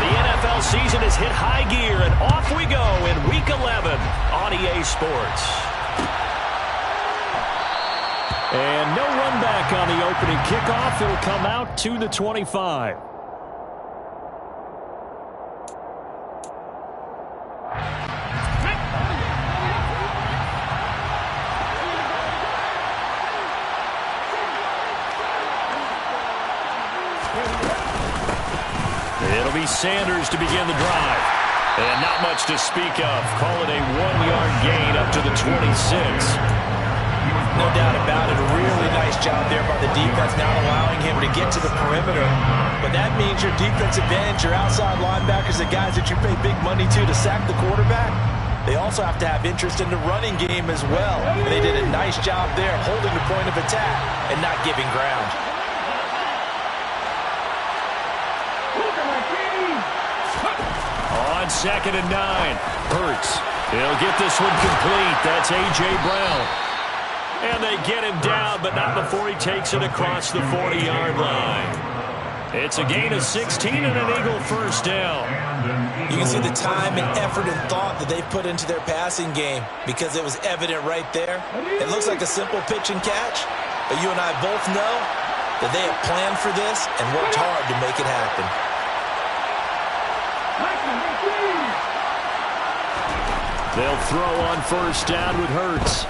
The NFL season has hit high gear, and off we go in Week 11 on EA Sports. And no run back on the opening kickoff. It'll come out to the 25. It'll be Sanders to begin the drive. And not much to speak of. Call it a 1-yard gain up to the 26. No doubt about it. A really nice job there by the defense, not allowing him to get to the perimeter. But that means your defensive ends, your outside linebackers, the guys that you pay big money to sack the quarterback, they also have to have interest in the running game as well. And they did a nice job there holding the point of attack and not giving ground. On 2nd and 9, Hurts. He'll get this one complete. That's A.J. Brown. And they get him down, but not before he takes it across the 40-yard line. It's a gain of 16 and an Eagle first down. You can see the time and effort and thought that they put into their passing game because it was evident right there. It looks like a simple pitch and catch, but you and I both know that they have planned for this and worked hard to make it happen. They'll throw on first down with Hurts.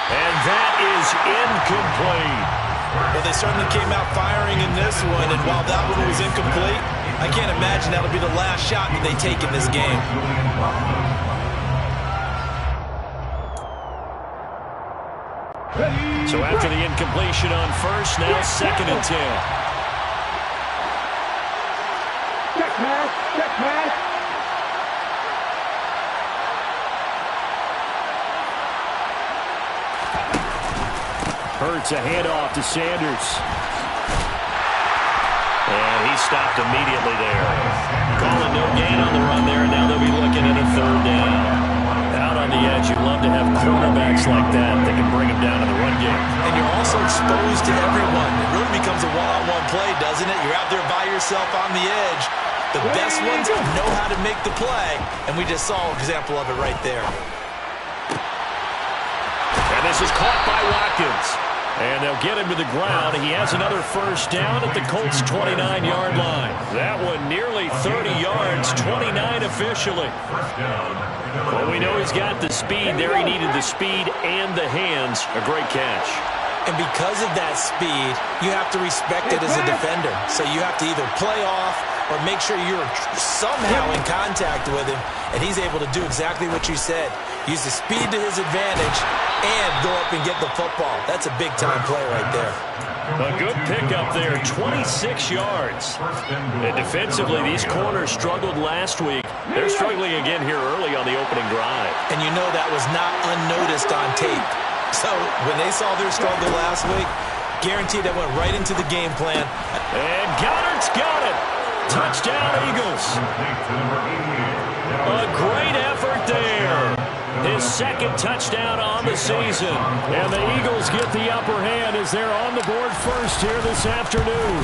And that is incomplete. Well, they certainly came out firing in this one, and while that one was incomplete, I can't imagine that'll be the last shot that they take in this game. So after the incompletion on first, now 2nd and 10. Check pass. Hurts a handoff to Sanders. And he stopped immediately there. Calling no gain on the run there, and now they'll be looking at a 3rd down. Out on the edge, you love to have quarterbacks like that that can bring them down in the run game. And you're also exposed to everyone. It really becomes a one-on-one play, doesn't it? You're out there by yourself on the edge. The best ones know how to make the play, and we just saw an example of it right there. And this is caught by Watkins. And they'll get him to the ground. He has another first down at the Colts' 29-yard line. That one nearly 30 yards, 29 officially. Well, we know he's got the speed there. He needed the speed and the hands. A great catch. And because of that speed, you have to respect it as a defender. So you have to either play off or make sure you're somehow in contact with him, and he's able to do exactly what you said. Use the speed to his advantage and go up and get the football. That's a big-time play right there. A good pickup there, 26 yards. And defensively, these corners struggled last week. They're struggling again here early on the opening drive. And you know that was not unnoticed on tape. So when they saw their struggle last week, guaranteed that went right into the game plan. And Goddard's got it. Touchdown, Eagles. A great effort there. His 2nd touchdown on the season. And the Eagles get the upper hand as they're on the board first here this afternoon.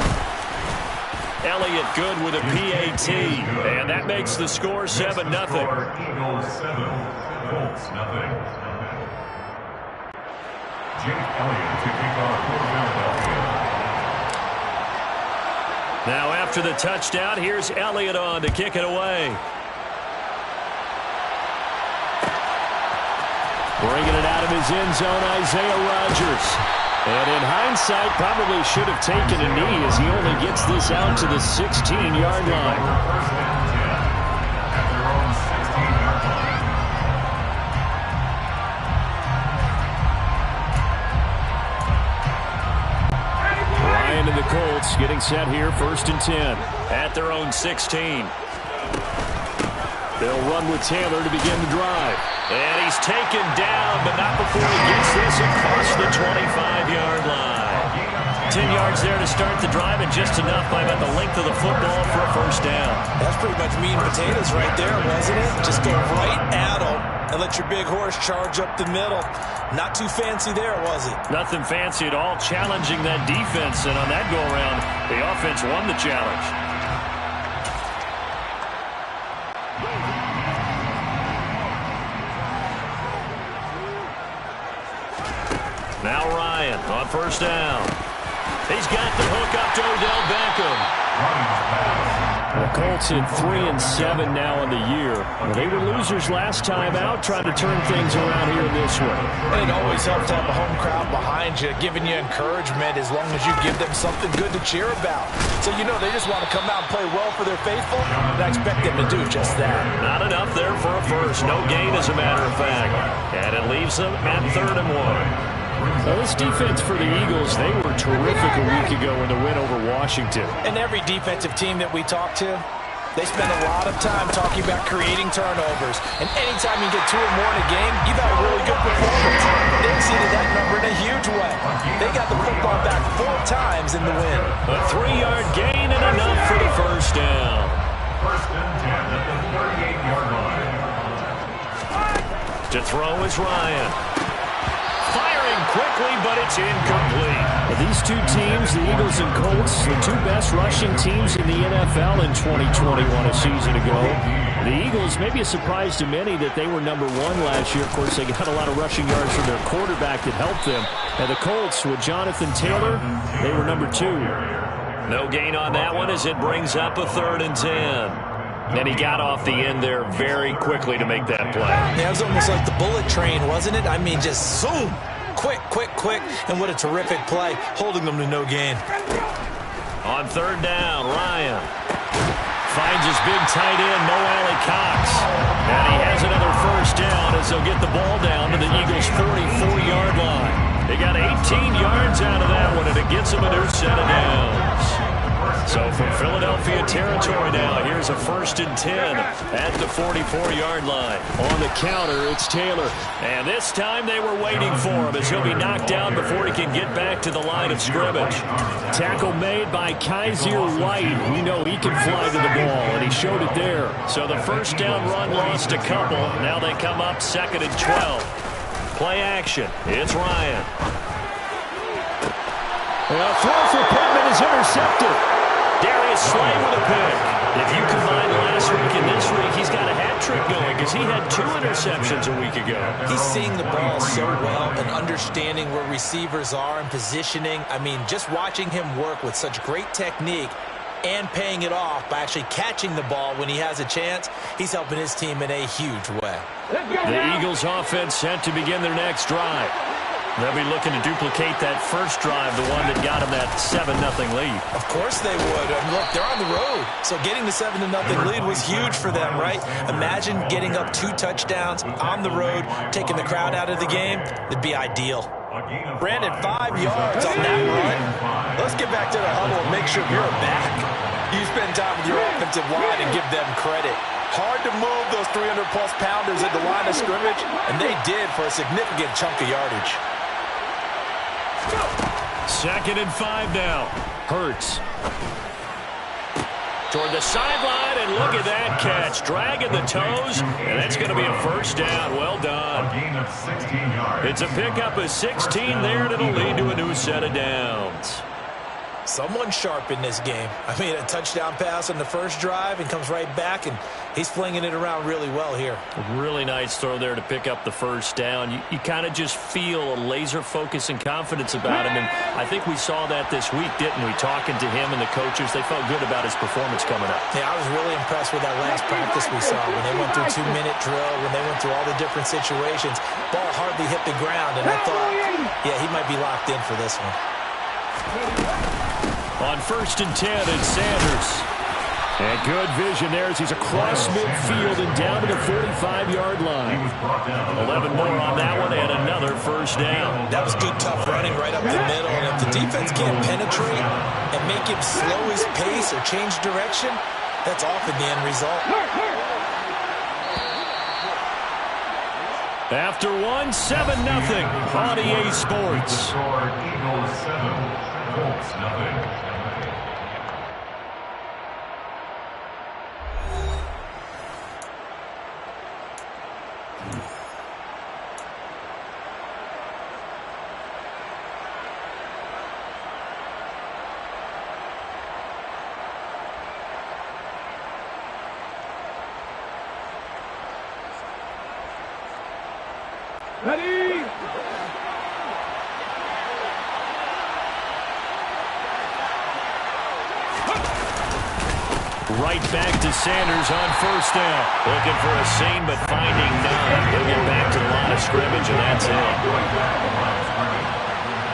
Elliott good with a PAT. And that makes the score 7-0. Eagles 7, Colts 0. Jake Elliott to kick off for Philadelphia. Now after the touchdown, here's Elliott on to kick it away. Bringing it out of his end zone, Isaiah Rodgers. And in hindsight, probably should have taken a knee as he only gets this out to the 16-yard line. Ryan and the Colts getting set here, 1st and 10 at their own 16. They'll run with Taylor to begin the drive. And he's taken down, but not before he gets this across the 25-yard line. 10 yards there to start the drive, and just enough by about the length of the football for a first down. That's pretty much meat and potatoes right there, wasn't it? Just go right at him and let your big horse charge up the middle. Not too fancy there, was it? Nothing fancy at all, challenging that defense, and on that go-around, the offense won the challenge. Now Ryan on first down. He's got the hook up to Odell Beckham. The Colts at 3-7 now in the year. Well, they were losers last time out, trying to turn things around here this way. And it always helps to have a home crowd behind you, giving you encouragement as long as you give them something good to cheer about. So you know they just want to come out and play well for their faithful, and I expect them to do just that. Not enough there for a first. No gain, as a matter of fact. And it leaves them at 3rd and 1. Well, this defense for the Eagles, they were terrific a week ago in the win over Washington. And every defensive team that we talk to, they spend a lot of time talking about creating turnovers. And anytime you get 2 or more in a game, you've had a really good performance. They exceeded that number in a huge way. They got the football back 4 times in the win. A 3-yard gain and enough for the first down. First and 10 at the 38-yard line. To throw is Ryan. Quickly, but it's incomplete. Well, these two teams, the Eagles and Colts, the two best rushing teams in the NFL in 2021 a season ago. The Eagles, maybe a surprise to many that they were number 1 last year. Of course, they got a lot of rushing yards from their quarterback that helped them. And the Colts, with Jonathan Taylor, they were number 2. No gain on that one as it brings up a 3rd and 10. And he got off the end there very quickly to make that play. Yeah, it was almost like the bullet train, wasn't it? I mean, just zoom. Quick, quick, quick, and what a terrific play, holding them to no gain. On 3rd down, Ryan finds his big tight end, Mo Alley Cox. And he has another first down as they'll get the ball down to the Eagles' 44-yard line. They got 18 yards out of that one, and it gets them a new set of downs. So from Philadelphia territory now, here's a 1st and 10 at the 44-yard line. On the counter, it's Taylor. And this time they were waiting for him as he'll be knocked down before he can get back to the line of scrimmage. Tackle made by Kaiser White. We know he can fly to the ball, and he showed it there. So the first down run lost a couple. Now they come up 2nd and 12. Play action. It's Ryan. A throw for Pittman is intercepted. Darius Slay with a pick. If you combine last week and this week, he's got a hat trick going because he had 2 interceptions a week ago. He's seeing the ball so well and understanding where receivers are and positioning. I mean, just watching him work with such great technique and paying it off by actually catching the ball when he has a chance, he's helping his team in a huge way. The Eagles offense set to begin their next drive. They'll be looking to duplicate that first drive, the one that got them that 7-0 lead. Of course they would. And look, they're on the road. So getting the 7-0 lead was huge for them, right? Imagine getting up 2 touchdowns on the road, taking the crowd out of the game. It'd be ideal. Brandon, 5 yards on that run. Let's get back to the huddle and make sure you're back. You spend time with your offensive line and give them credit. Hard to move those 300-plus pounders at the line of scrimmage, and they did for a significant chunk of yardage. 2nd and 5 now. Hurts. Toward the sideline, and look at that catch. Dragging the toes, and that's going to be a first down. Well done. A gain of 16 yards. It's a pickup of 16 there, and it'll lead to a new set of downs. Someone sharp in this game. I mean, a touchdown pass on the first drive and comes right back, and he's flinging it around really well here. A really nice throw there to pick up the first down. You kind of just feel a laser focus and confidence about him, and I think we saw that this week, didn't we? Talking to him and the coaches, they felt good about his performance coming up. Yeah, I was really impressed with that last practice we saw when they went through 2-minute drill, when they went through all the different situations. Ball hardly hit the ground, and I thought, yeah, he might be locked in for this one. On 1st and 10, it's Sanders. And good vision there as he's across midfield and down to the 45-yard line. 11 more on that one and another first down. That was good, tough running right up the middle. And if the defense can't penetrate and make him slow his pace or change direction, that's often the end result. After 7-0 on EA Sports. Eagles 7, Colts 0. Ready? Right back to Sanders on first down. Looking for a seam, but finding none. He'll get back to the line of scrimmage, and that's it.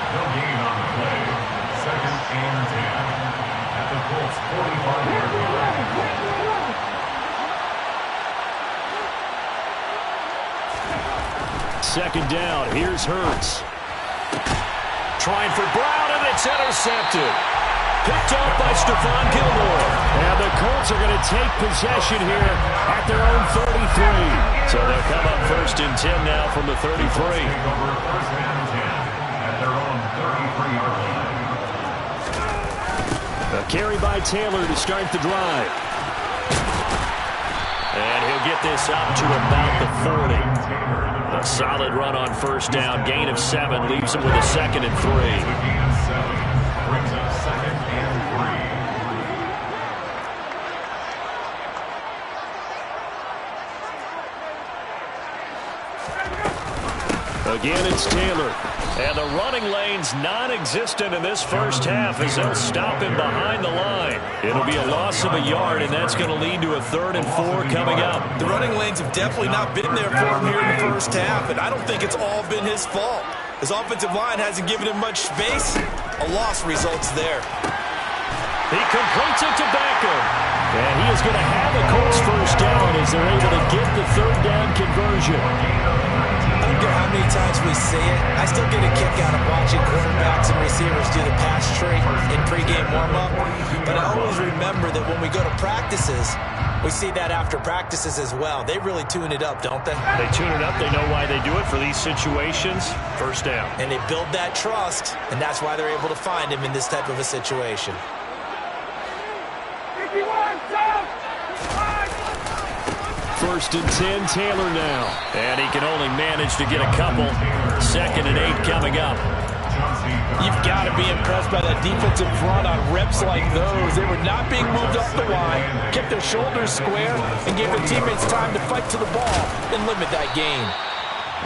No gain on the play. 2nd and 10 at the Colts 45-yard line. Second down. Here's Hurts. Trying for Brown, and it's intercepted. Picked off by Stephon Gilmore. And the Colts are going to take possession here at their own 33. So they'll come up 1st and 10 now from the 33. Take over 1st and 10 at their own 33-yard line. A carry by Taylor to start the drive. And he'll get this up to about the 40. A solid run on first down. Gain of 7 leaves him with a 2nd and 3. Gain of 7 brings up 2nd and 3. Again, it's Taylor. And the running lane's non-existent in this first half as they'll stop him behind the line. It'll be a loss of a yard, and that's going to lead to a 3rd and 4 coming up. The running lanes have definitely not been there for him here in the first half, and I don't think it's all been his fault. His offensive line hasn't given him much space. A loss results there. He completes it to Beckham. And he is going to have a Colts first down as they're able to get the 3rd down conversion. I don't care how many times we say it, I still get a kick out of watching quarterbacks and receivers do the pass tree in pregame warm-up. But I always remember that when we go to practices, we see that after practices as well. They really tune it up, don't they? They tune it up. They know why they do it for these situations. First down. And they build that trust, and that's why they're able to find him in this type of a situation. 1st and 10, Taylor now. And he can only manage to get a couple. 2nd and 8 coming up. You've got to be impressed by that defensive front on reps like those. They were not being moved off the line, kept their shoulders square, and gave their teammates time to fight to the ball and limit that gain.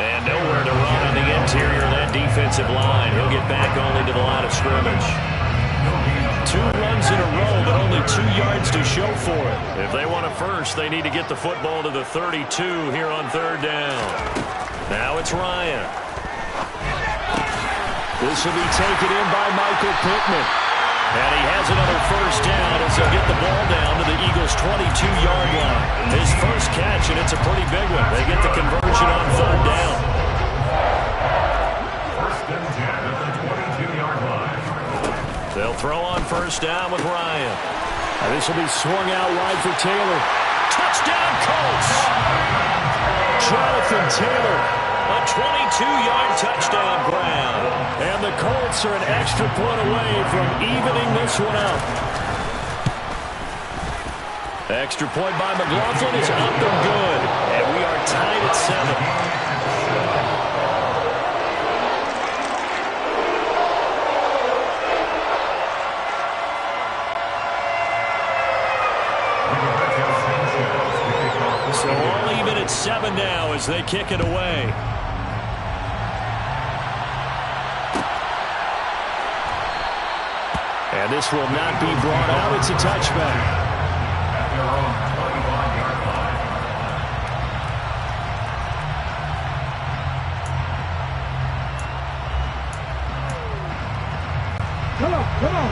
And nowhere to run on the interior of that defensive line. He'll get back only to the line of scrimmage. 2 runs in a row, but only 2 yards to show for it. If they want a first, they need to get the football to the 32 here on 3rd down. Now it's Ryan. This will be taken in by Michael Pittman. And he has another first down as they'll get the ball down to the Eagles' 22-yard line. His first catch, and it's a pretty big one. They get the conversion on 3rd down. 1st and 10 at the 22-yard line. They'll throw on first down with Ryan. And this will be swung out wide for Taylor. Touchdown, Colts! Jonathan Taylor, a 22-yard touchdown grab. And the Colts are an extra point away from evening this one up. Extra point by McLaughlin is up and good. And we are tied at 7. So all even at 7 now as they kick it away. And this will not be brought out. It's a touchback. At their own 25-yard line.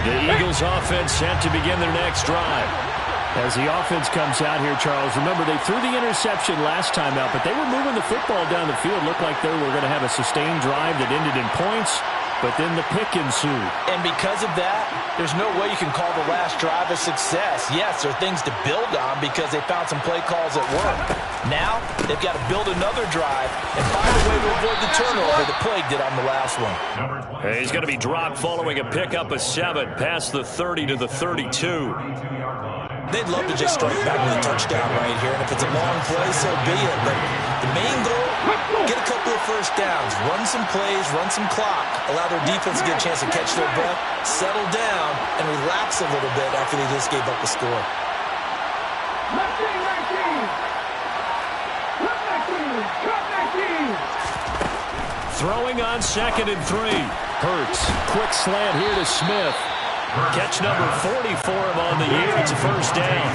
The Eagles offense set to begin their next drive. As the offense comes out here, Charles, remember they threw the interception last time out, but they were moving the football down the field. Looked like they were going to have a sustained drive that ended in points, but then the pick ensued. And because of that, there's no way you can call the last drive a success. Yes, there are things to build on because they found some play calls that worked. Now, they've got to build another drive and find a way to avoid the turnover the plague did on the last one. He's going to be dropped following a pickup of 7 past the 30 to the 32. They'd love to just strike back with a touchdown right here, and if it's a long play, so be it. But the main goal, get a couple of first downs, run some plays, run some clock, allow their defense to get a chance to catch their breath, settle down, and relax a little bit after they just gave up a score. Throwing on 2nd and 3. Hurts. Quick slant here to Smith. Catch number 40 for him on the year. It's a first down.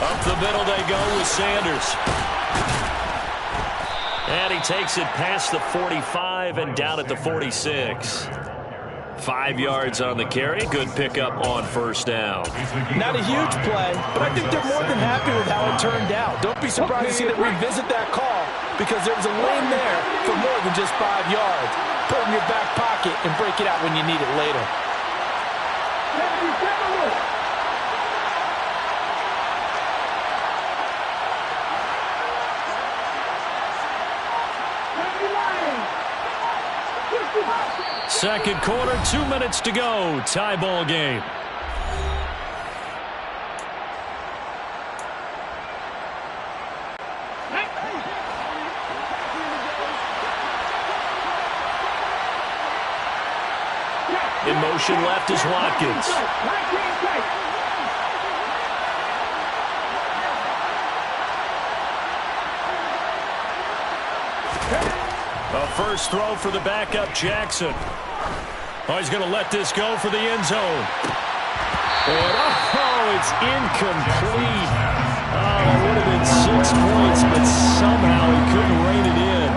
Up the middle they go with Sanders. And he takes it past the 45 and down at the 46. 5 yards on the carry. Good pickup on first down. Not a huge play, but I think they're more than happy with how it turned out. Don't be surprised to see them revisit that call because there was a lane there for more than just 5 yards. Put it in your back pocket and break it out when you need it later. Second quarter, 2 minutes to go. Tie ball game. In motion left is Watkins. A first throw for the backup, Jackson. Oh, he's going to let this go for the end zone. And, oh, it's incomplete. Oh, it would have been 6 points, but somehow he couldn't rein it in.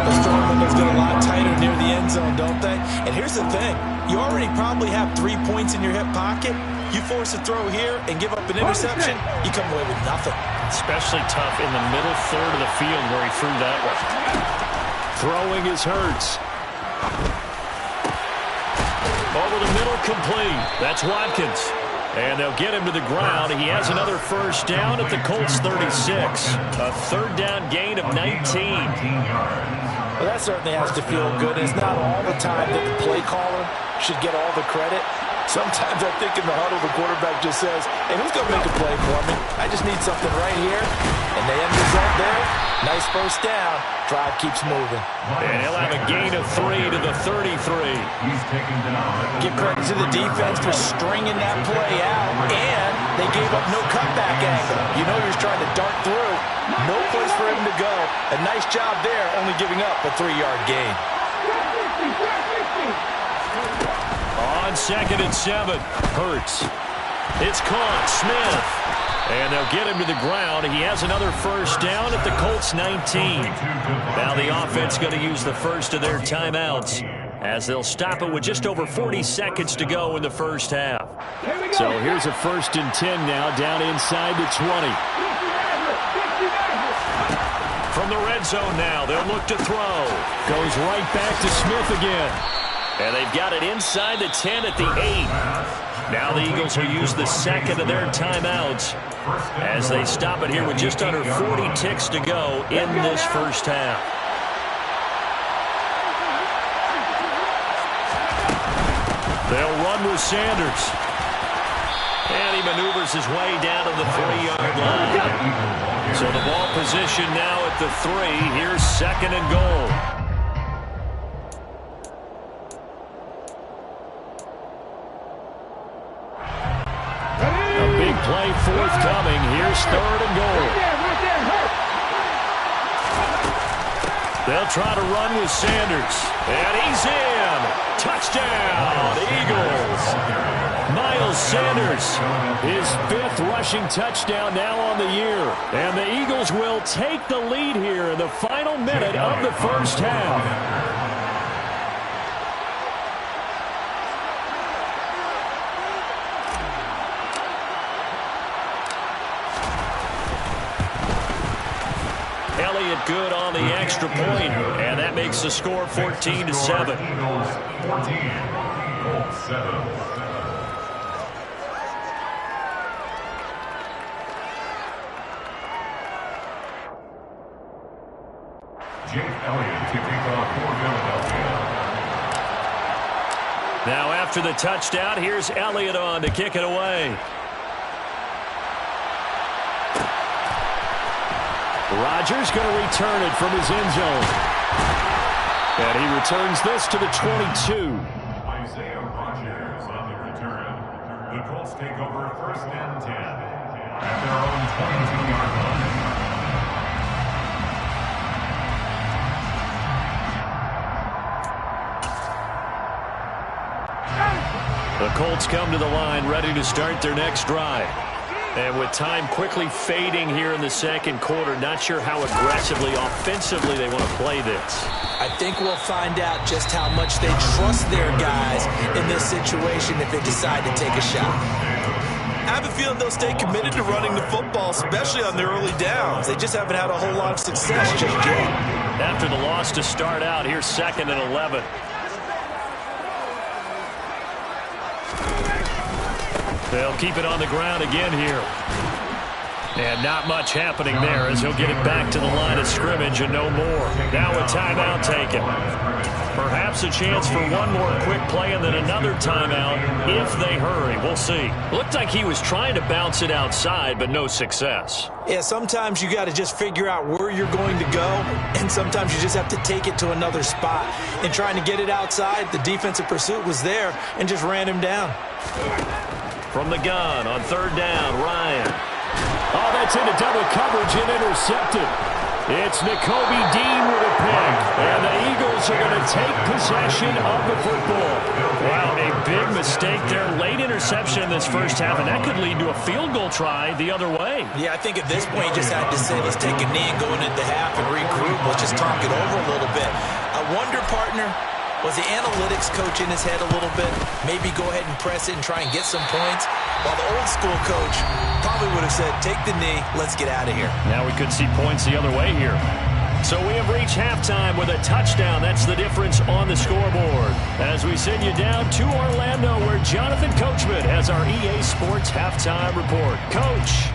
Those throwing windows get a lot tighter near the end zone, don't they? And here's the thing. You already probably have 3 points in your hip pocket. You force a throw here and give up an interception, you come away with nothing. Especially tough in the middle third of the field where he threw that one. Throwing is Hurts. Over the middle, complete. That's Watkins. And they'll get him to the ground. He has another first down at the Colts 36. A third down gain of 19. Well, that certainly has to feel good. It's not all the time that the play caller should get all the credit. Sometimes I think in the huddle, the quarterback just says, hey, who's going to make a play for me? I just need something right here. And the end result there, nice first down. Drive keeps moving. And he'll have a gain of 3 to the 33. Give credit to the defense for stringing that play out. And they gave up no cutback angle. You know you're trying to dart through. No place for him to go. A nice job there, only giving up a 3-yard gain. On 2nd and 7, Hurts. It's caught, Smith. And they'll get him to the ground. He has another first down at the Colts 19. Now the offense going to use the first of their timeouts as they'll stop it with just over 40 seconds to go in the first half. So here's a 1st and 10 now down inside the 20. From the red zone now, they'll look to throw. Goes right back to Smith again. And they've got it inside the 10 at the 8. Now the Eagles will use the second of their timeouts as they stop it here with just under 40 ticks to go in this first half. They'll run with Sanders. And he maneuvers his way down to the 3-yard line. So the ball position now at the 3. Here's 2nd and goal. Play forthcoming. Here's 3rd and goal. They'll try to run with Sanders. And he's in. Touchdown, Eagles. Miles Sanders, his 5th rushing touchdown now on the year. And the Eagles will take the lead here in the final minute of the first half. Good on the extra point, and that makes the score 14-7. Eagles 14, Colts 7. Jake Elliott to kick off for Philadelphia. Now after the touchdown, here's Elliott on to kick it away. Rodgers going to return it from his end zone. And he returns this to the 22. Isaiah Rodgers on the return. The Colts take over 1st and 10 at their own 22-yard line. The Colts come to the line ready to start their next drive. And with time quickly fading here in the second quarter, not sure how aggressively, offensively they want to play this. I think we'll find out just how much they trust their guys in this situation if they decide to take a shot. I have a feeling they'll stay committed to running the football, especially on their early downs. They just haven't had a whole lot of success just yet. After the loss to start out, here's 2nd and 11. They'll keep it on the ground again here. And not much happening there as he'll get it back to the line of scrimmage and no more. Now a timeout taken. Perhaps a chance for one more quick play and then another timeout if they hurry. We'll see. Looked like he was trying to bounce it outside, but no success. Yeah, sometimes you got to just figure out where you're going to go, and sometimes you just have to take it to another spot. In trying to get it outside, the defensive pursuit was there and just ran him down. From the gun on 3rd down, Ryan. Oh, that's into double coverage and intercepted. It's Nakobe Dean with a pick. And the Eagles are going to take possession of the football. Wow, a big mistake there. Late interception in this first half, and that could lead to a field goal try the other way. Yeah, I think at this point you just had to say, let's take a knee and go into the half and regroup. Let's just talk it over a little bit. I wonder, partner, was the analytics coach in his head a little bit? Maybe go ahead and press it and try and get some points? While the old school coach probably would have said, take the knee, let's get out of here. Now we could see points the other way here. So we have reached halftime with a touchdown. That's the difference on the scoreboard. As we send you down to Orlando, where Jonathan Coachman has our EA Sports halftime report. Coach.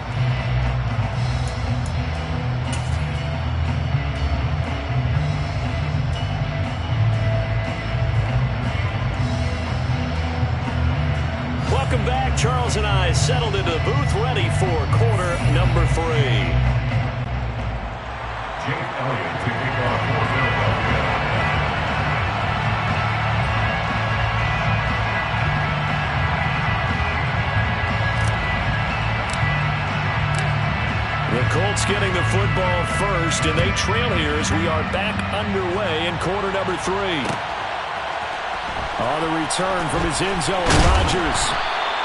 Welcome back. Charles and I settled into the booth, ready for quarter number 3. Jake Elliott to kick off for Philadelphia. The Colts getting the football first, and they trail here as we are back underway in quarter number 3. On the return from his end zone, Rodgers.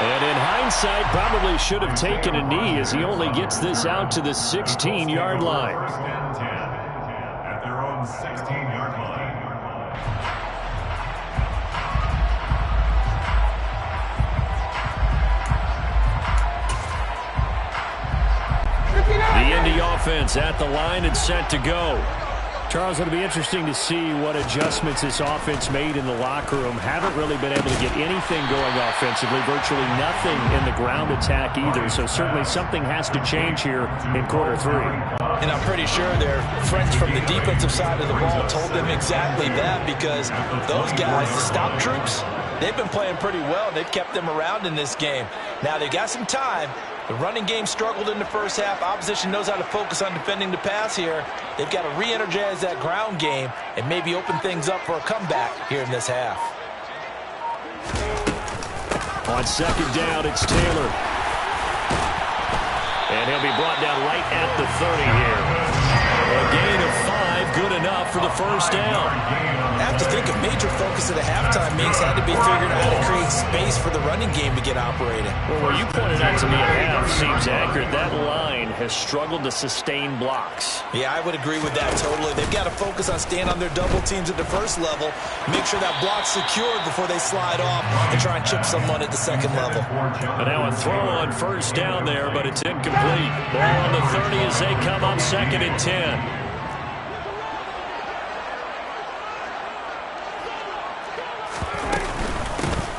And in hindsight, probably should have taken a knee as he only gets this out to the 16-yard line. 1st and 10 at their own 16-yard line. The Indy offense at the line and set to go. Charles, it'll be interesting to see what adjustments this offense made in the locker room. Haven't really been able to get anything going offensively, virtually nothing in the ground attack either. So certainly something has to change here in quarter 3. And I'm pretty sure their friends from the defensive side of the ball told them exactly that, because those guys, the stop troops, they've been playing pretty well. They've kept them around in this game. Now they've got some time. The running game struggled in the first half. Opposition knows how to focus on defending the pass here. They've got to re-energize that ground game and maybe open things up for a comeback here in this half. On 2nd down, it's Taylor. And he'll be brought down right at the 30 here. A gain of 5, good enough for the first down. I have to think a major focus of the halftime meetings had to be figuring out how to create space for the running game to get operating. Well, where you pointed out to me at half seems accurate. That line has struggled to sustain blocks. Yeah, I would agree with that totally. They've got to focus on staying on their double teams at the first level, make sure that block's secured before they slide off and try and chip someone at the second level. And now a throw on first down there, but it's incomplete. Ball on the 30 as they come up 2nd and 10.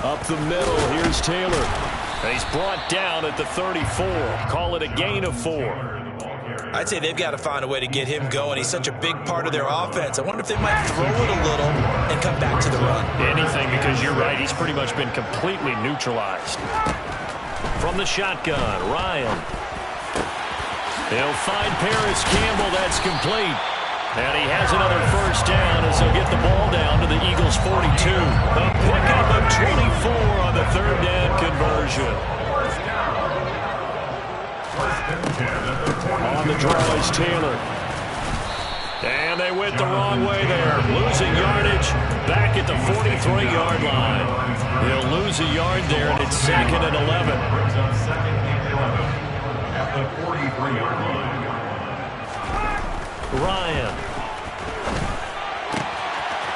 Up the middle, here's Taylor. And he's brought down at the 34. Call it a gain of 4. I'd say they've got to find a way to get him going. He's such a big part of their offense. I wonder if they might throw it a little and come back to the run. Anything, because you're right. He's pretty much been completely neutralized. From the shotgun, Ryan. They'll find Paris Campbell. That's complete. And he has another first down as they'll get the ball down to the Eagles' 42. A pickup of 24 on the 3rd down conversion. On the draw is Taylor. And they went the wrong way there. Losing yardage back at the 43-yard line. They'll lose a yard there, and it's 2nd and 11. Brings up 2nd and 11 at the 43-yard line. Ryan.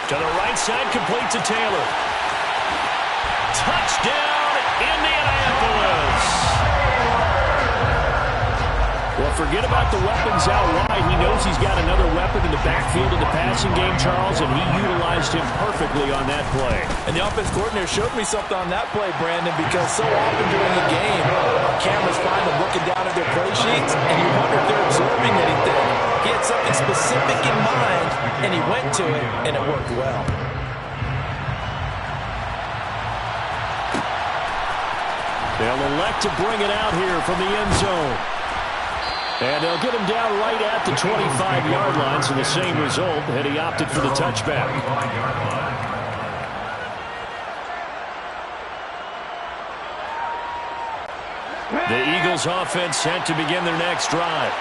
To the right side, complete to Taylor. Touchdown, Indianapolis. Well, forget about the weapons out wide. He knows he's got another weapon in the backfield of the passing game, Charles, and he utilized him perfectly on that play. And the offense coordinator showed me something on that play, Brandon, because so often during the game, our cameras find them looking down at their play sheets, and you wonder if they're absorbing anything. He had something specific in mind, and he went to it, and it worked well. They'll elect to bring it out here from the end zone. And they'll get him down right at the 25-yard line, so the same result, and he opted for the touchback. The Eagles offense set to begin their next drive.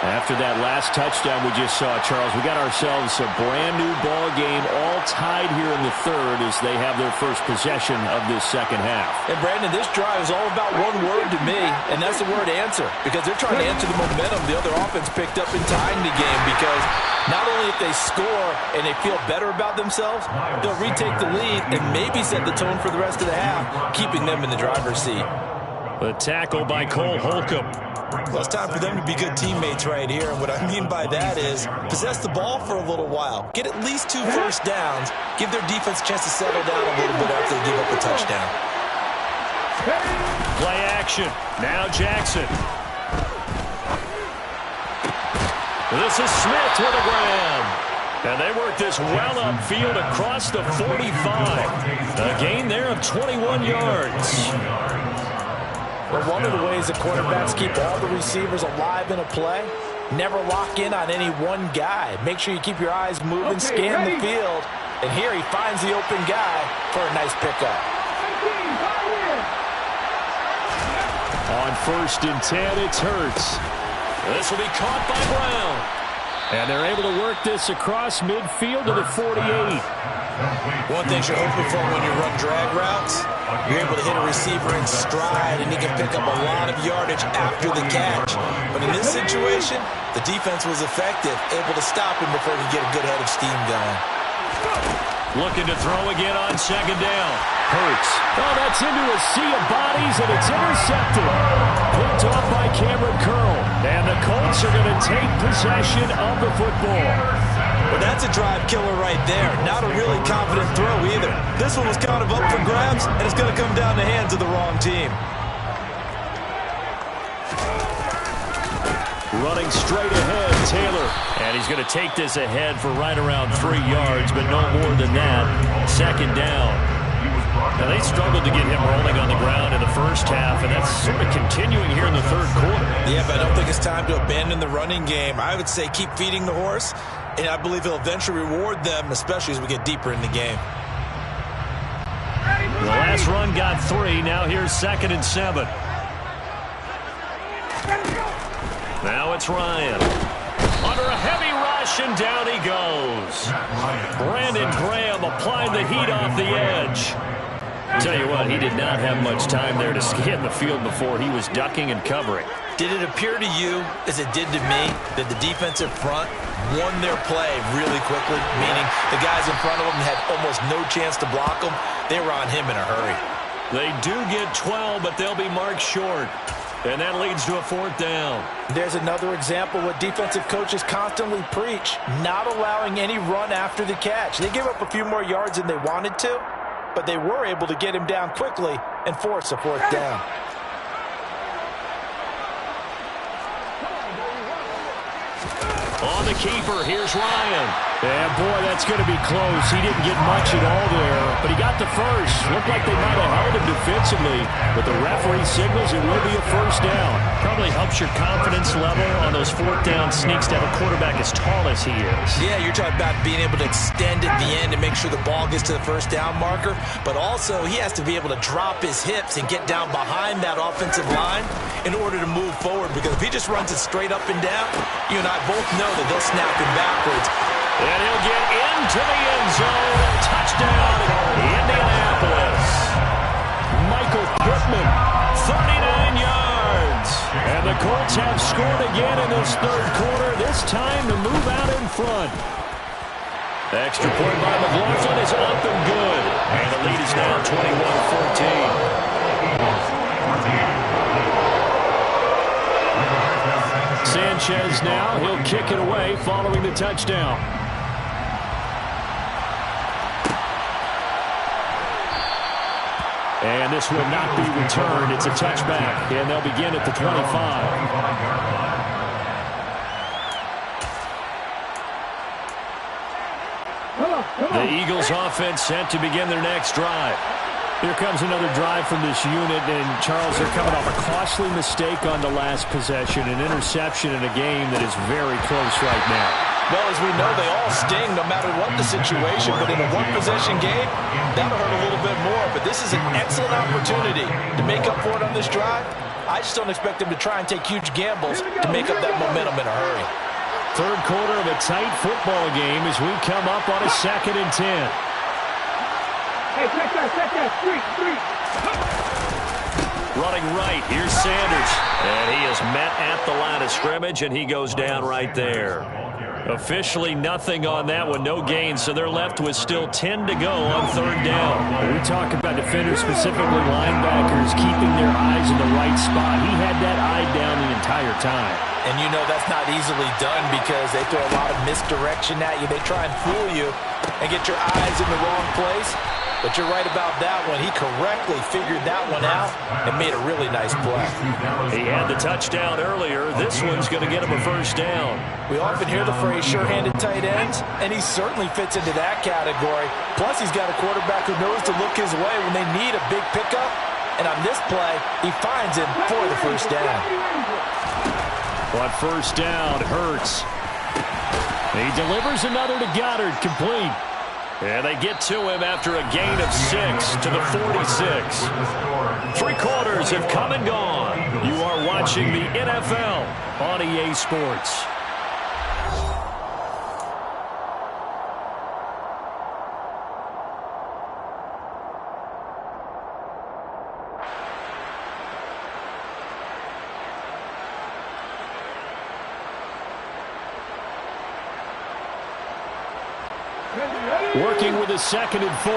After that last touchdown we just saw, Charles, we got ourselves a brand-new ball game, all tied here in the third as they have their first possession of this second half. And, Brandon, this drive is all about one word to me, and that's the word answer, because they're trying to answer the momentum the other offense picked up in tying the game, because not only if they score and they feel better about themselves, they'll retake the lead and maybe set the tone for the rest of the half, keeping them in the driver's seat. The tackle by Cole Holcomb. Well, it's time for them to be good teammates right here, and what I mean by that is possess the ball for a little while, get at least 2 first downs, give their defense a chance to settle down a little bit after they give up a touchdown. Play action. Now Jackson. This is Smith with a grab. And they work this well upfield across the 45. A gain there of 21 yards. Well, one of the ways that quarterbacks keep all the receivers alive in a play, never lock in on any one guy. Make sure you keep your eyes moving, scan the field, and here he finds the open guy for a nice pickup. On 1st and 10, it's Hurts. This will be caught by Brown. And they're able to work this across midfield to the 48. One thing you're hoping for when you run drag routes, you're able to hit a receiver in stride, and he can pick up a lot of yardage after the catch. But in this situation, the defense was effective, able to stop him before he could get a good head of steam going. Looking to throw again on 2nd down. Hurts. Oh, that's into a sea of bodies, and it's intercepted. Picked off by Cameron Curl. And the Colts are going to take possession of the football. Well, that's a drive killer right there. Not a really confident throw either. This one was kind of up for grabs, and it's going to come down the hands of the wrong team. Running straight ahead, Taylor. And he's going to take this ahead for right around 3 yards, but no more than that. 2nd down. Now, they struggled to get him rolling on the ground in the first half, and that's sort of continuing here in the third quarter. Yeah, but I don't think it's time to abandon the running game. I would say keep feeding the horse, and I believe he'll eventually reward them, especially as we get deeper in the game. The last run got 3. Now here's 2nd and 7. Now it's Ryan. Under a heavy rush, and down he goes. Brandon Graham applied the heat off the edge. Tell you what, he did not have much time there to scan the field before he was ducking and covering. Did it appear to you, as it did to me, that the defensive front won their play really quickly? Meaning the guys in front of them had almost no chance to block them. They were on him in a hurry. They do get 12, but they'll be marked short. And that leads to a 4th down. There's another example what defensive coaches constantly preach, not allowing any run after the catch. They gave up a few more yards than they wanted to, but they were able to get him down quickly and force a 4th down. On the keeper, here's Ryan. Yeah, boy, that's going to be close. He didn't get much at all there, but he got the first. Looked like they might have held him defensively, but the referee signals it will be a first down. Probably helps your confidence level on those fourth down sneaks to have a quarterback as tall as he is. Yeah, you're talking about being able to extend at the end and make sure the ball gets to the first down marker, but also he has to be able to drop his hips and get down behind that offensive line in order to move forward, because if he just runs it straight up and down, you and I both know that they'll snap him backwards. And he'll get into the end zone. Touchdown, Indianapolis. Michael Pittman, 39 yards. And the Colts have scored again in this third quarter, this time to move out in front. Extra point by McLaughlin is up and good. And the lead is now 21-14. Sanchez now, he'll kick it away following the touchdown. And this will not be returned. It's a touchback, and they'll begin at the 25. The Eagles offense set to begin their next drive. Here comes another drive from this unit, and Charles, they're coming off a costly mistake on the last possession, an interception in a game that is very close right now. Well, as we know, they all sting no matter what the situation, but in a one-possession game, that'll hurt a little bit more. But this is an excellent opportunity to make up for it on this drive. I just don't expect them to try and take huge gambles to make up that momentum in a hurry. Third quarter of a tight football game as we come up on a 2nd and 10. Hey, check that, street. Running right, here's Sanders. And he is met at the line of scrimmage, and he goes down right there. Officially nothing on that one, no gain, so they're left with still 10 to go on third down. We talk about defenders, specifically linebackers, keeping their eyes in the right spot. He had that eye down the entire time. And you know that's not easily done because they throw a lot of misdirection at you. They try and fool you and get your eyes in the wrong place. But you're right about that one. He correctly figured that one out and made a really nice play. He had the touchdown earlier. This one's going to get him a first down. We often hear the phrase sure-handed tight ends, and he certainly fits into that category. Plus, he's got a quarterback who knows to look his way when they need a big pickup. And on this play, he finds him for the first down. On first down, Hurts. He delivers another to Goddard, complete. And they get to him after a gain of 6 to the 46. 3 quarters have come and gone. You are watching the NFL on EA Sports. Working with a 2nd and 4.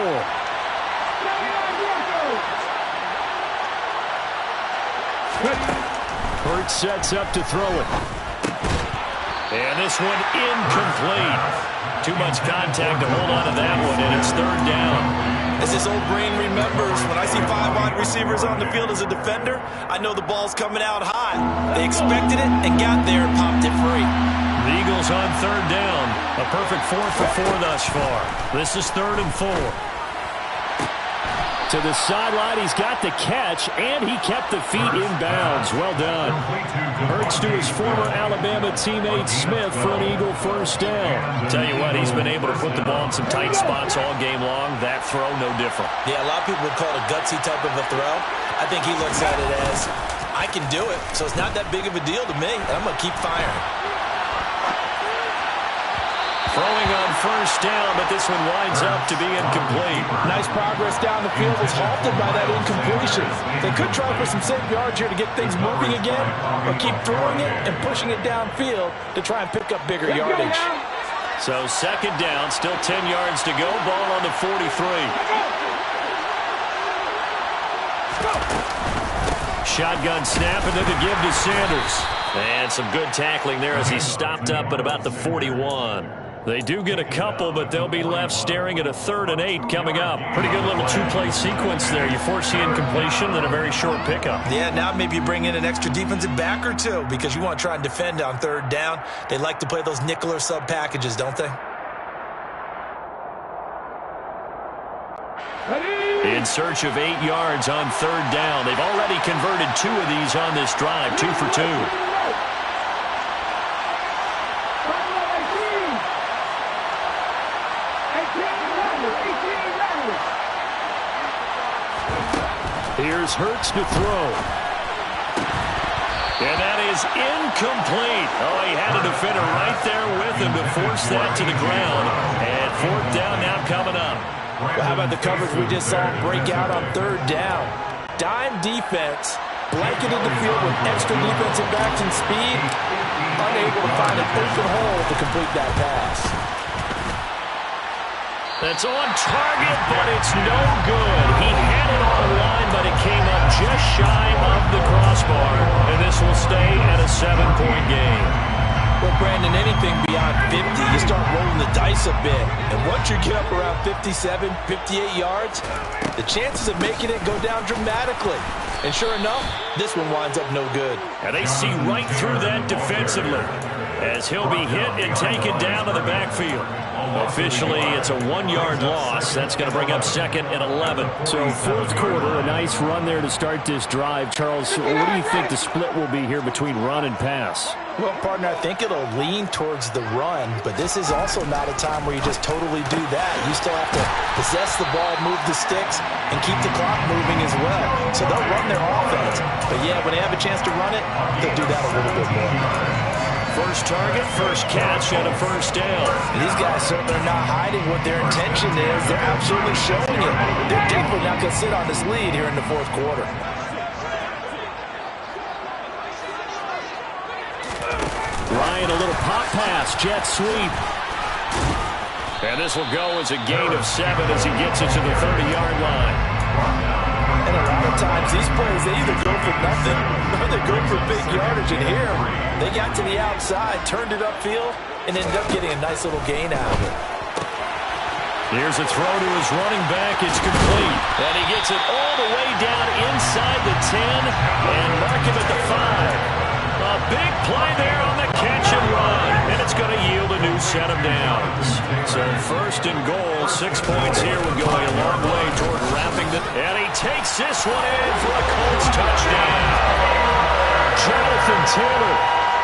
Hurts sets up to throw it. And this one incomplete. Too much contact to hold on to that one, and it's third down. As this old brain remembers, when I see 5 wide receivers on the field as a defender, I know the ball's coming out high. They expected it and got there and popped it free. The Eagles on third down. A perfect 4 for 4 thus far. This is 3rd and 4. To the sideline, he's got the catch, and he kept the feet in bounds. Well done. Hurts to his former Alabama teammate Smith for an Eagle first down. Tell you what, he's been able to put the ball in some tight spots all game long. That throw, no different. Yeah, a lot of people would call it a gutsy type of a throw. I think he looks at it as, I can do it, so it's not that big of a deal to me, and I'm going to keep firing. Throwing on first down, but this one winds up to be incomplete. Nice progress down the field was halted by that incompletion. They could try for some safe yards here to get things moving again, or keep throwing it and pushing it downfield to try and pick up bigger yardage. So 2nd down, still 10 yards to go. Ball on the 43. Shotgun snap, and then the give to Sanders. And some good tackling there as he stopped up at about the 41. They do get a couple, but they'll be left staring at a 3rd and 8 coming up. Pretty good little 2-play sequence there. You force the incompletion, then a very short pickup. Yeah, now maybe you bring in an extra defensive back or two because you want to try and defend on 3rd down. They like to play those nickel or sub packages, don't they? in search of 8 yards on 3rd down. They've already converted 2 of these on this drive, 2 for 2. Here's Hurts to throw. And that is incomplete. Oh, he had a defender right there with him to force that to the ground. And 4th down now coming up. Well, how about the coverage we just saw him break out on 3rd down? Dime defense, blanketed the field with extra defensive backs and speed, unable to find an open hole to complete that pass. That's on target, but it's no good. He had it on the line, but it came up just shy of the crossbar. And this will stay at a 7-point game. Well, Brandon, anything beyond 50, you start rolling the dice a bit. And once you get up around 57, 58 yards, the chances of making it go down dramatically. And sure enough, this one winds up no good. And they see right through that defensively as he'll be hit and taken down to the backfield. Officially, it's a 1-yard loss. That's going to bring up 2nd and 11. So 4th quarter, a nice run there to start this drive. Charles, what do you think the split will be here between run and pass? Well, partner, I think it'll lean towards the run, but this is also not a time where you just totally do that. You still have to possess the ball, move the sticks, and keep the clock moving as well. So they'll run their offense. But, yeah, when they have a chance to run it, they'll do that a little bit more. First target, first catch, and a 1st down. These guys certainly are not hiding what their intention is. They're absolutely showing it. They're definitely not going to sit on this lead here in the 4th quarter. Ryan, a little pop pass, jet sweep. And this will go as a gain of 7 as he gets it to the 30-yard line. And a lot of times, these plays, they either go for nothing or they go for big yardage. And here, they got to the outside, turned it upfield, and ended up getting a nice little gain out of it. Here's a throw to his running back. It's complete. And he gets it all the way down inside the 10 and mark him at the 5. A big play there on the catch and run. And it's going to yield a new set of downs. So 1st and goal, 6 points here would go a long way toward wrapping the... And he takes this one in for a Colts touchdown. Jonathan Taylor,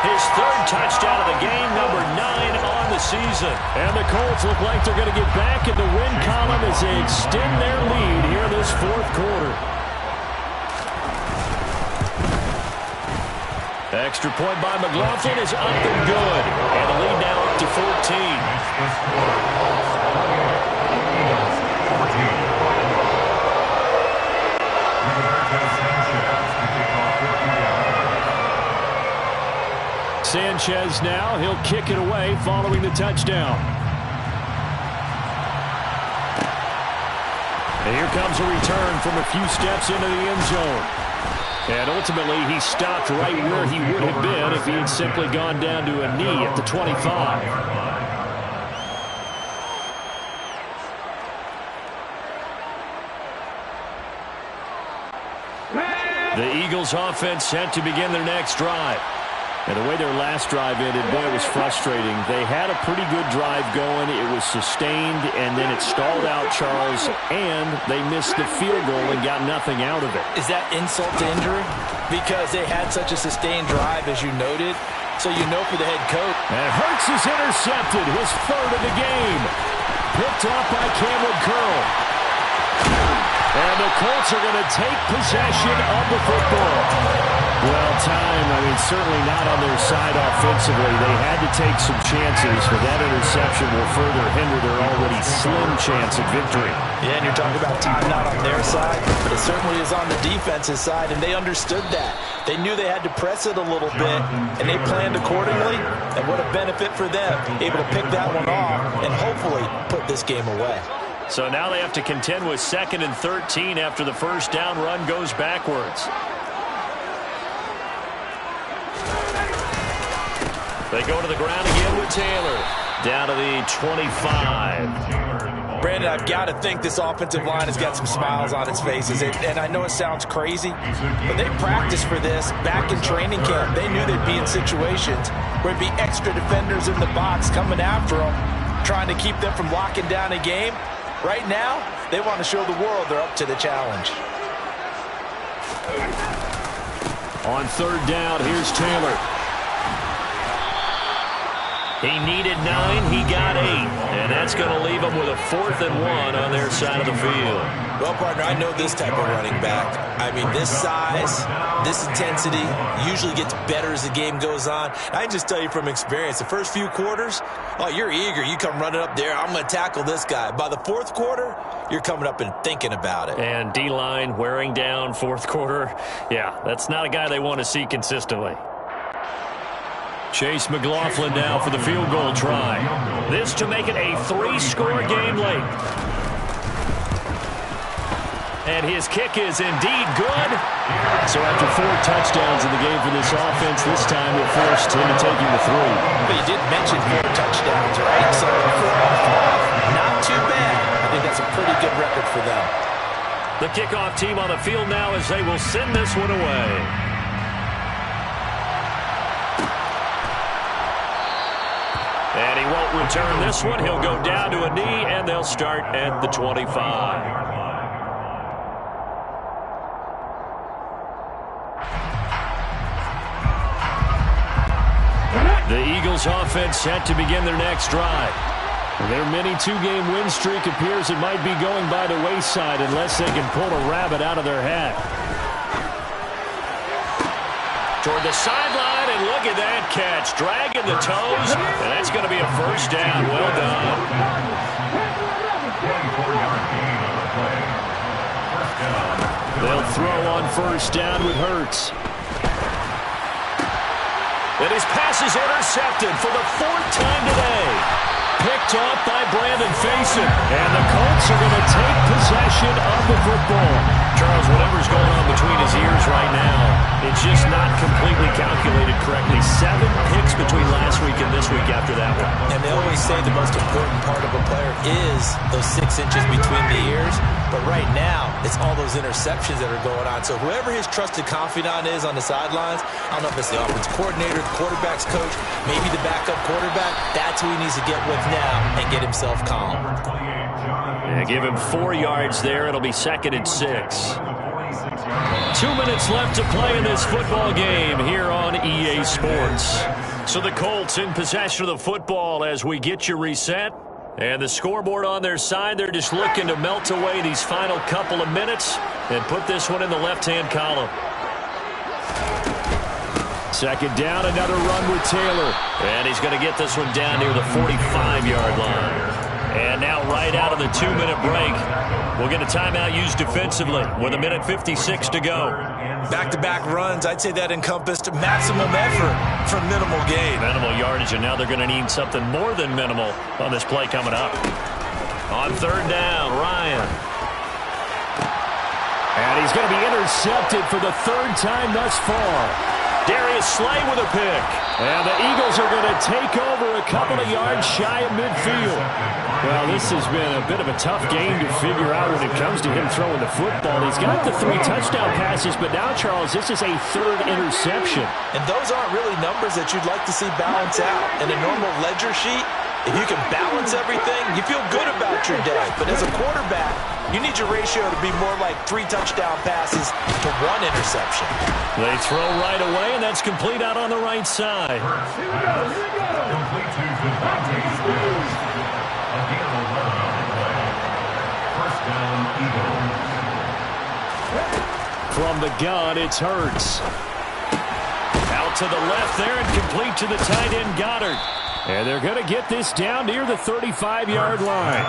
his 3rd touchdown of the game, number 9 on the season. And the Colts look like they're going to get back in the win column as they extend their lead here in this 4th quarter. Extra point by McLaughlin is up and good. And the lead now up to 14. Sanchez now, he'll kick it away following the touchdown. And here comes a return from a few steps into the end zone. And ultimately, he stopped right where he would have been if he had simply gone down to a knee at the 25. The Eagles offense set to begin their next drive. And the way their last drive ended, boy, it was frustrating. They had a pretty good drive going. It was sustained, and then it stalled out, Charles, and they missed the field goal and got nothing out of it. Is that insult to injury? Because they had such a sustained drive, as you noted. So you know for the head coach. And Hurts is intercepted, his 3rd of the game. Picked off by Cameron Curl. And the Colts are going to take possession of the football. Well, time, certainly not on their side offensively. They had to take some chances, but that interception will further hinder their already slim chance at victory. Yeah, and you're talking about time not on their side, but it certainly is on the defense's side, and they understood that. They knew they had to press it a little bit, and they planned accordingly, and what a benefit for them, able to pick that one off and hopefully put this game away. So now they have to contend with 2nd and 13 after the 1st down run goes backwards. They go to the ground again with Taylor. Down to the 25. Brandon, I've got to think this offensive line has got some smiles on its faces. And I know it sounds crazy, but they practiced for this back in training camp. They knew they'd be in situations where it'd be extra defenders in the box coming after them, trying to keep them from locking down a game. Right now, They want to show the world they're up to the challenge. On third down, here's Taylor. He needed 9, he got 8. And that's going to leave him with a 4th and 1 on their side of the field. Well, partner, I know this type of running back. I mean, this size, this intensity usually gets better as the game goes on. I can just tell you from experience, the first few quarters, oh, you're eager. You come running up there, I'm going to tackle this guy. By the 4th quarter, you're coming up and thinking about it. And D-line wearing down 4th quarter. Yeah, that's not a guy they want to see consistently. Chase McLaughlin now for the field goal try. This to make it a 3-score game late. And his kick is indeed good. So after 4 touchdowns in the game for this offense, this time it forced him to take him to 3. But you did mention 4 touchdowns, right? So 4 off, not too bad. I think that's a pretty good record for them. The kickoff team on the field now as they will send this one away. And he won't return this one. He'll go down to a knee, and they'll start at the 25. The Eagles offense set to begin their next drive. Their mini 2-game win streak appears it might be going by the wayside unless they can pull a rabbit out of their hat. Toward the sideline, and look at that catch. Dragging the toes, and that's going to be a first down. Well done. They'll throw on first down with Hurts. And his pass is intercepted for the 4th time today. Picked off by Brandon Faison. And the Colts are going to take possession of the football. Charles, whatever's going on between his ears right now, it's just not completely calculated correctly. 7 picks between last week and this week after that one. And they always say the most important part of a player is those 6 inches between the ears. But right now, it's all those interceptions that are going on. So whoever his trusted confidant is on the sidelines, I don't know if it's the offense coordinator, the quarterback's coach, maybe the backup quarterback, that's who he needs to get with now and get himself calm. Yeah, give him 4 yards there. It'll be 2nd and 6. 2 minutes left to play in this football game here on EA Sports. So the Colts in possession of the football as we get you reset. And the scoreboard on their side, they're just looking to melt away these final couple of minutes and put this one in the left-hand column. 2nd down, another run with Taylor. And he's going to get this one down near the 45-yard line. And now right out of the 2-minute break, we'll get a timeout used defensively with 1:56 to go. Back-to-back runs, I'd say that encompassed maximum effort for minimal gain. Minimal yardage, and now they're going to need something more than minimal on this play coming up. On 3rd down, Ryan. And he's going to be intercepted for the 3rd time thus far. Darius Slay with a pick. And the Eagles are going to take over a couple of yards shy of midfield. Well, this has been a bit of a tough game to figure out when it comes to him throwing the football. He's got the 3 touchdown passes, but now, Charles, this is a 3rd interception. And those aren't really numbers that you'd like to see balance out. In a normal ledger sheet, if you can balance everything, you feel good about your day. But as a quarterback, you need your ratio to be more like 3 touchdown passes to 1 interception. They throw right away, and that's complete out on the right side. Complete to Devontae Smith. Again, 11 on the play. First down, Eagles. From the gun, it's Hurts. Out to the left there and complete to the tight end, Goddard. And they're going to get this down near the 35-yard line.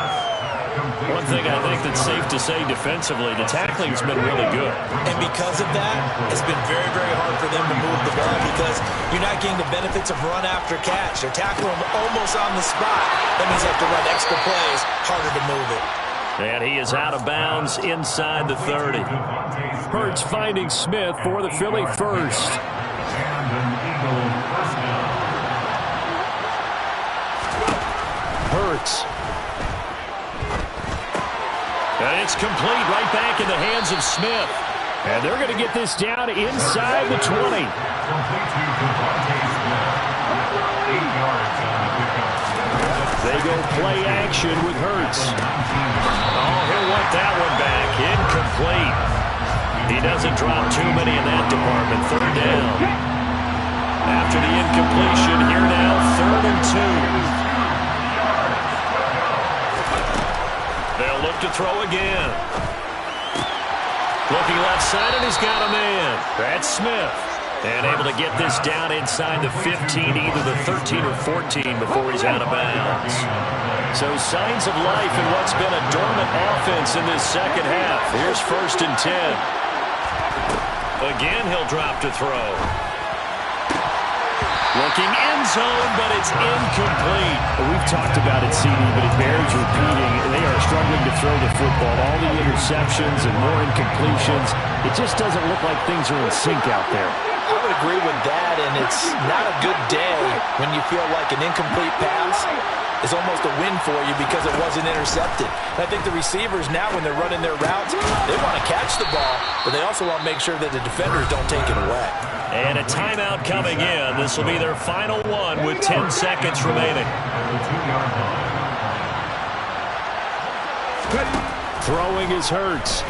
One thing I think that's safe to say defensively, the tackling's been really good. And because of that, it's been very, very hard for them to move the ball because you're not getting the benefits of run after catch. They're tackling them almost on the spot. That means they have to run extra plays, harder to move it. And he is out of bounds inside the 30. Hurts finding Smith for the Philly first. And an Eagle first down. Hurts. And it's complete right back in the hands of Smith. And they're going to get this down inside the 20. Complete to Devontae Smith. 8 yards on the pickup. They go play action with Hurts. Oh, he'll want that one back. Incomplete. He doesn't drop too many in that department. Third down. After the incompletion, here now, 3rd and 2. They'll look to throw again. Looking left side, and he's got a man. That's Smith. And able to get this down inside the 15, either the 13 or 14 before he's out of bounds. So signs of life in what's been a dormant offense in this second half. Here's 1st and 10. Again, he'll drop to throw. Looking end zone, but it's incomplete. We've talked about it, CD, but it bears repeating. They are struggling to throw the football. All the interceptions and more incompletions. It just doesn't look like things are in sync out there. I would agree with that, and it's not a good day when you feel like an incomplete pass is almost a win for you because it wasn't intercepted. And I think the receivers now, when they're running their routes, they want to catch the ball, but they also want to make sure that the defenders don't take it away. And a timeout coming in. This will be their final one with 10 seconds remaining. Throwing is Hurts.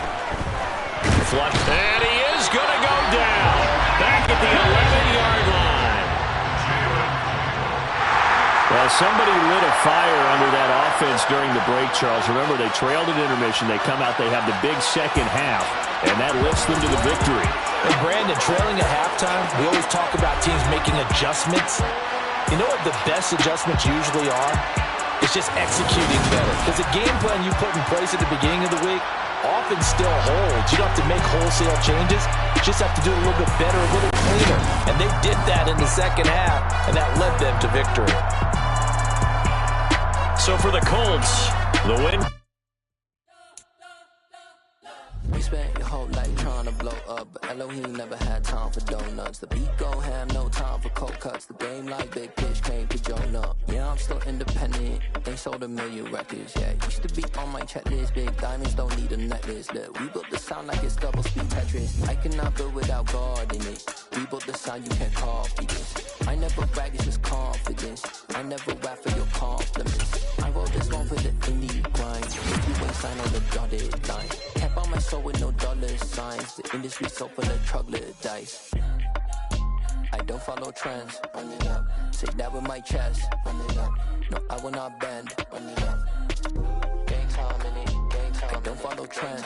Flush, and he is going to go down. Back at the 11-yard line. Well, somebody lit a fire under that offense during the break, Charles. Remember, they trailed at intermission. They come out, they have the big second half, and that lifts them to the victory. And Brandon, trailing at halftime, we always talk about teams making adjustments. You know what the best adjustments usually are? It's just executing better. Because the game plan you put in place at the beginning of the week often still holds. You don't have to make wholesale changes. You just have to do it a little bit better, a little cleaner. And they did that in the second half, and that led them to victory. So for the Colts, the win. You spent your whole life trying to blow up, but Elohim never had time for donuts. The beat go ham, no time for cold cuts. The game like Big Pitch came to Jonah. Yeah, I'm still independent. They sold 1 million records, yeah. Used to be on my checklist. Big diamonds don't need a necklace. Look, we built the sound like it's double speed Tetris. I cannot build without God in it. We built the sound, you can't copy this. I never brag, it's just confidence. I never rap for your compliments. I wrote this one for the indie grind. If you ain't signed on the dotted line. Kept on my soul with no dollar signs. The industry so full of troglodytes. I don't follow trends. Run it up. Say that with my chest. Run it up. No, I will not bend. Run it up. Gang time in it. Gang time. I don't follow trends.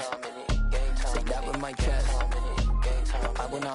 Say that with my chest. I will not.